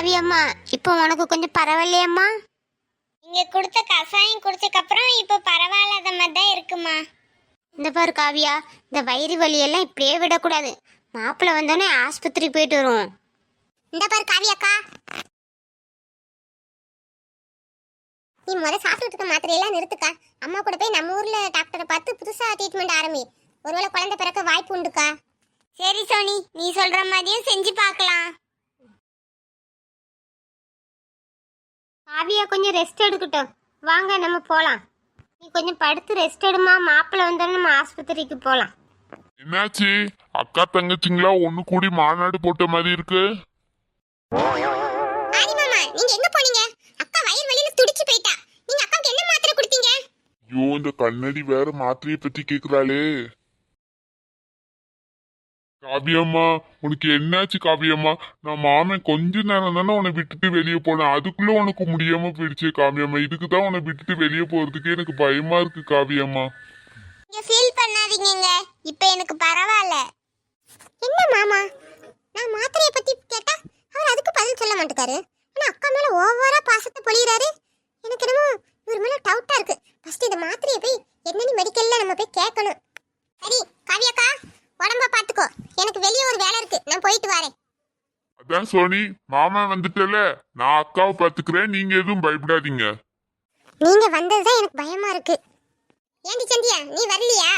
காவியம்மா, இப்போ உனக்கு கொஞ்சம் பரவாயில்லையம்மா? நீங்க கொடுத்த கசாயம் குடிச்சக்கப்புறம் இப்போ பரவாயில்லாத மாதிரி தான் இருக்குமா. இந்த பாரு காவியா, இந்த வயிறு வலியெல்லாம் இப்படியே விடக்கூடாது. மாப்பிள்ளை வந்தோடனே ஆஸ்பத்திரி போயிட்டு வருவோம். இந்த பாரு காவியாக்கா, நீ சாப்பிட்டு இருக்க மாத்திரையெல்லாம் நிறுத்துக்கா. அம்மா கூட போய் நம்ம ஊர்ல டாக்டரை பார்த்து புதுசா ட்ரீட்மெண்ட் ஆரம்பி. ஒருவேளை குழந்தை பிறக்க வாய்ப்பு உண்டுக்கா. சரி சோனி, நீ சொல்ற மாதிரியும் செஞ்சு பார்க்கலாம். காவியா கொஞ்சம் ரெஸ்ட் எடுக்கட்டும், வாங்க நம்ம போகலாம். நீ கொஞ்சம் படுத்து ரெஸ்ட் எடுமா, மாப்பிள்ளை வந்தோடனே நம்ம ஆஸ்பத்திரிக்கு போகலாம். என்னாச்சு? அக்கா தங்கச்சிங்களா ஒண்ணு கூடி மாநாடு போட்ட மாதிரி இருக்கு. ஆதி மாமா, நீங்க எங்க போனீங்க? அக்கா வயிறு வலியில துடிச்சு போயிட்டா. நீங்க அக்காக்கு என்ன மாத்திரை கொடுத்தீங்க? ஐயோ, இந்த கண்ணடி வேற மாத்திரையை பத்தி கேக்குறாளே. காவியம்மா, உனக்கு என்னாச்சு காவியம்மா? நான் மாமன் கொஞ்ச நேரம் தானே உன்னை விட்டுட்டு வெளியே போனேன், அதுக்குள்ள உனக்கு முடியாம போயிடுச்சு காவியம்மா. இதுக்குதான் உன்னை விட்டுட்டு வெளியே போறதுக்கு எனக்கு பயமா இருக்கு காவியம்மா. நீங்க ஃபீல் பண்ணாதீங்க, இப்போ எனக்கு பரவாயில்ல. என்ன மாமா, நான் மாத்திரையை பத்தி கேட்டா அவர் அதுக்கு பதில் சொல்ல மாட்டேக்காரு. ஆனா அக்கா மேல ஓவரா பாசத்தை பொழியறாரு. எனக்கு என்னமோ இவர் மேல டவுட்டா இருக்கு. ஃபர்ஸ்ட் இந்த மாத்திரையை போய் என்னன்னு மெடிக்கல்ல நம்ம போய் கேட்கணும். சரி காவியாக்கா, உடம்ப பாத்துக்கோ. எனக்கு வெளியே ஒரு வேலை இருக்கு, நான் போயிட்டு வரேன். அதான் சோனி, மாமா வந்துட்டல, நான் அக்காவை பாத்துக்கிறேன், நீங்க எதுவும் பயப்படாதீங்க. நீங்க வந்ததுதான் எனக்கு பயமா இருக்கு. ஏண்டி சந்தியா, நீ வரலையா?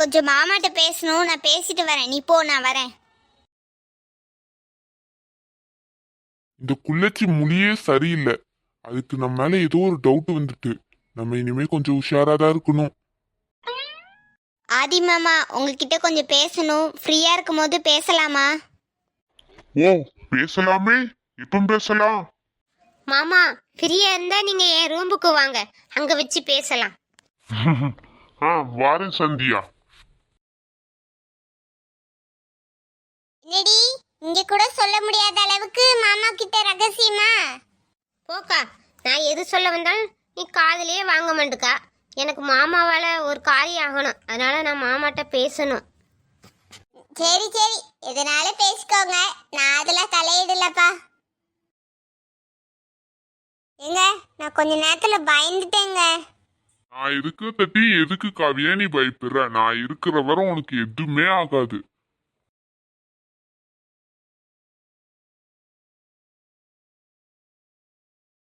கொஞ்சம் மாமாட்ட பேசணும், நான் பேசிட்டு வரேன். நீ போ, நான் வரேன். இந்த குள்ளச்சி மொழியே சரியில்லை. அதுக்கு நம்ம மேல ஏதோ ஒரு டவுட் வந்துட்டு. நம்ம இனிமே கொஞ்சம் உஷாராதான் இருக்கணும். ஆதி மாமா, உங்ககிட்ட கொஞ்சம் பேசணும். ஃப்ரீயா இருக்கும் போது பேசலாமா? ஓ, பேசலாமே. எப்ப பேசலாம்? மாமா, ஃப்ரீயா இருந்தா நீங்க என் ரூமுக்கு வாங்க, அங்க வச்சு பேசலாம். வாரேன் சந்தியா. என்னடி, இங்க கூட சொல்ல முடியாத அளவுக்கு மாமா கிட்ட ரகசியமா? போக்கா, நான் எது சொல்ல வந்தாலும் நீ காதுலயே வாங்க மாட்டுக்கா. எனக்கு மாமாவால ஒரு காரியம் ஆகணும், அதனால நான் மாமாட்ட பேசணும். சரி சரி, எதனாலும் பேசிக்கோங்க, நான் அதெல்லாம் தலையிடலப்பா. ஏங்க, நான் கொஞ்ச நேரத்துல பயந்துட்டேங்க. நான் இருக்கிற தட்டி எதுக்கு காவியா நீ பயப்படுற? நான் இருக்கிற வரை உனக்கு எதுவுமே ஆகாது.